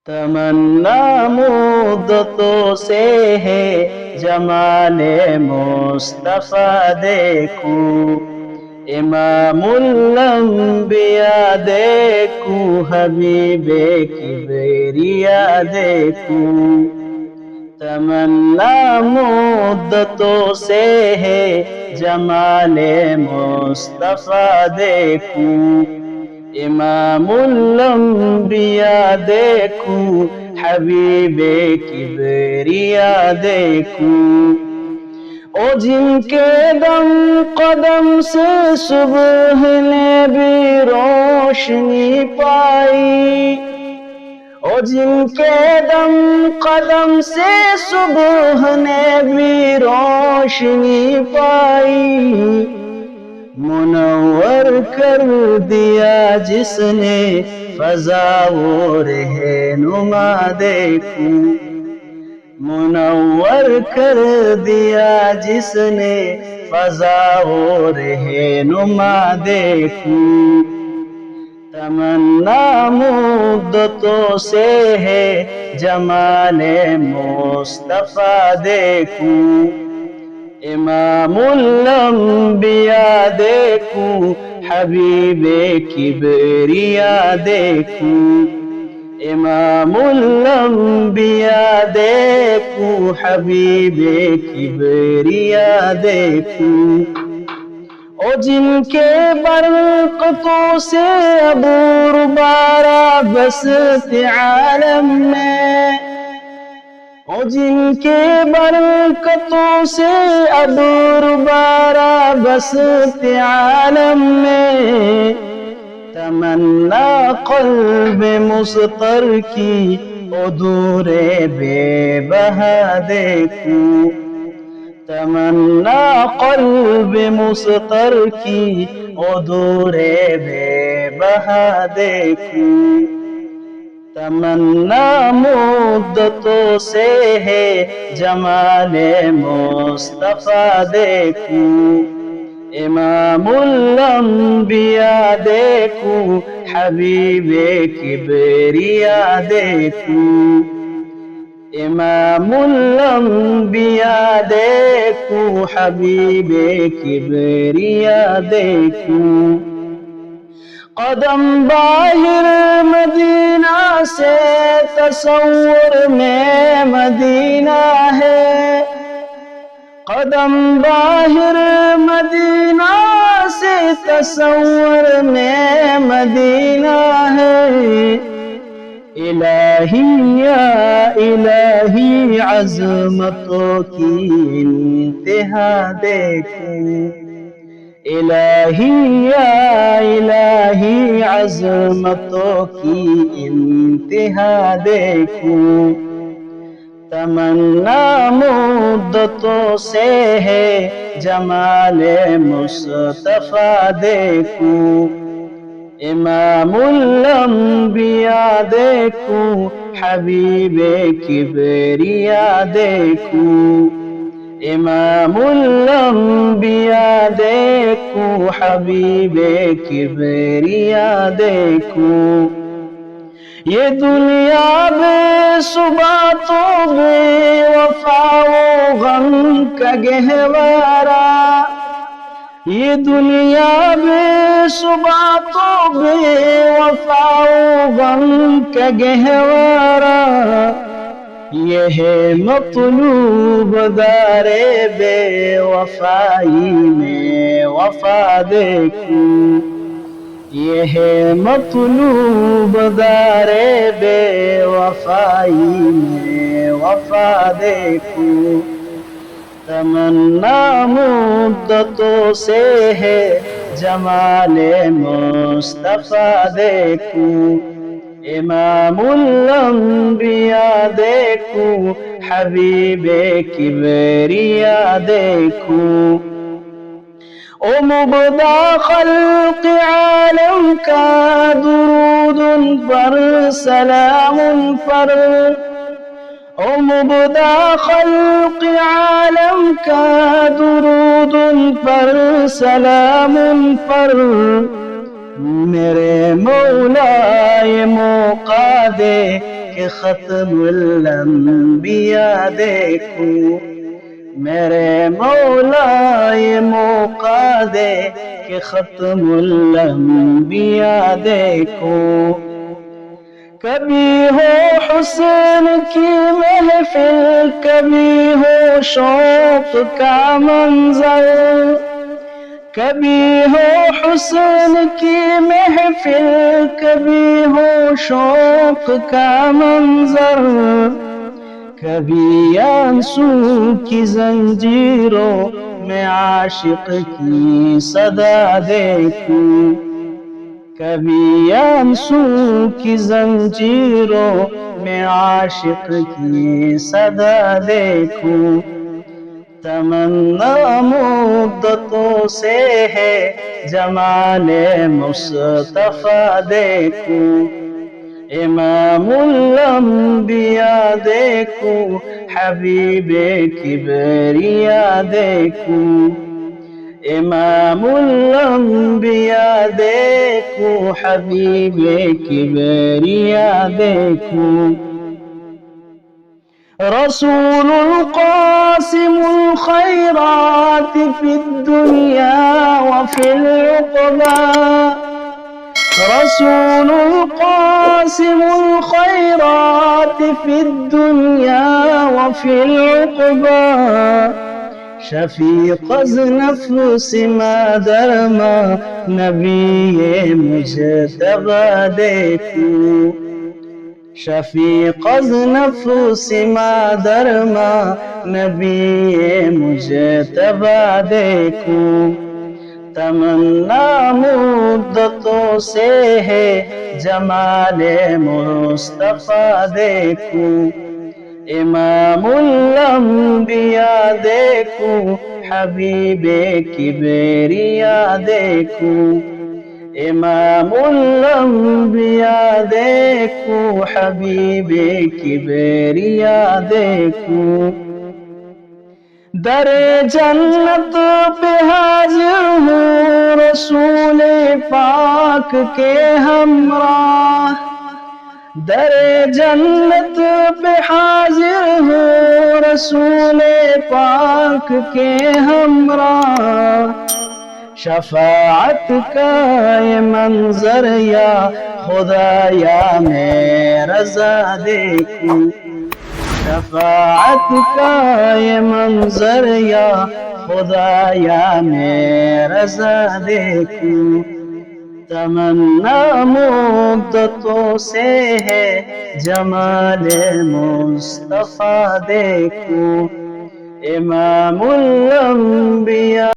تمنا مدتوں سے ہے جمال مصطفیٰ دیکھوں، امام الانبیاء دیکھوں، حبیب کبریا دیکھوں۔ تمنا مدتوں سے ہے جمال مصطفیٰ دیکھوں، امام الانبیاء دیکھوں، حبیب کبریا دیکھوں۔ او جن کے دم قدم سے صبح نے بھی روشنی پائی، او جن کے دم قدم سے صبح نے بھی روشنی پائی، منور کر دیا جس نے فضا و رہنما دیکھوں، منور کر دیا جس نے فضا و رہنما دیکھوں۔ تمنا مدتوں سے ہے جمال مصطفیٰ دیکھوں، امام الانبیاء دیکھوں، حبیب کبریا دیکھوں۔ امام الانبیاء دیکھوں، حبیب کبریا دیکھوں۔ او جن کے برکتوں سے عبور بارہ بسط عالم میں، او جن کے برکتوں سے عبور بارہ بسط عالم میں، تمنا قلب مضطر کی عدور بے بہا دیکھوں، تمنا قلب مضطر کی عدور بے بہا دیکھوں۔ تمنا مدتوں سے ہے جمال مصطفیٰ دیکھوں، امام الانبیاء دیکھوں، حبیب کبریا دیکھوں۔ امام الانبیاء دیکھوں، حبیب کبریا دیکھوں۔ قدم باہر مدینہ سے تصور میں مدینہ ہے، قدم باہر مدینہ سے تصور میں مدینہ ہے۔ الہی یا الہی عظمتوں کی انتہا دیکھوں، الہی یا الہی عظمتوں کی انتہا دیکھوں۔ تمنا مدتوں سے ہے جمال مصطفیٰ دیکھوں، امام الانبیاء دیکھوں، حبیب کبریا دیکھوں۔ امام الانبیاء دیکھوں، حبیب کبریا دیکھوں۔ یہ دنیا بے صبح تو بے وفا و غم کا گہوارہ، یہ دنیا بے صبح تو بے وفا و غم کا گہوارہ، یہ ہے مطلوب دار بے وفائی میں وفا دیکھوں، یہ ہے مطلوب دار بے وفائی میں وفا دیکھوں۔ تمنا مدتوں سے ہے جمال مصطفیٰ دیکھوں، امام الانبیاء دیکھوں، حبیب کبریا دیکھوں۔ او مبدع خلق عالم کا درود پر سلام پر، او مبدع خلق عالم کا درود پر سلام پر، میرے مولا یہ موقع دے کہ ختم الانبیاء دیکھوں، میرے مولا یہ موقع دے کہ ختم الانبیاء دیکھوں۔ کبھی ہو حسن کی محفل، کبھی ہو شوق کا منظر، کبھی ہو حسن کی محفل، کبھی ہو شوق کا منظر، کبھی آنسو کی زنجیروں میں عاشق کی صدا دیکھوں، کبھی آنسو کی زنجیروں میں عاشق کی صدا دیکھوں۔ تمنا مدتوں سے ہے جمال مصطفیٰ دیکھوں، امام الانبیاء دیکھوں، حبیب کبریا دیکھوں، امام الانبیاء دیکھوں، حبیب کبریا دیکھوں۔ رسول القاسم الخيرات في الدنيا وفي العقبى، رسول القاسم الخيرات في الدنيا وفي العقبى، شفیق از نفس ما درما نبی مجتبی دیکھوں، شفیق از نفس ما درما نبی مجتبی دیکھوں۔ تمنا مدتوں سے ہے جمال مصطفیٰ دیکھوں، امام الانبیاء دیکھوں، حبیب کبریا دیکھوں، امام الانبیاء دیکھوں، حبیب کبریا دیکھوں۔ در جنت پہ حاضر ہوں رسول پاک کے ہمراہ، در جنت پہ حاضر ہوں رسول پاک کے ہمراہ، شفاعت کا یہ منظر یا خدا یا میں رضا دیکھوں، شفاعت کا یہ منظر یا خدا یا میں رضا دیکھوں۔ تمنا مدتوں سے ہے جمال مصطفیٰ دیکھوں، امام الانبیاء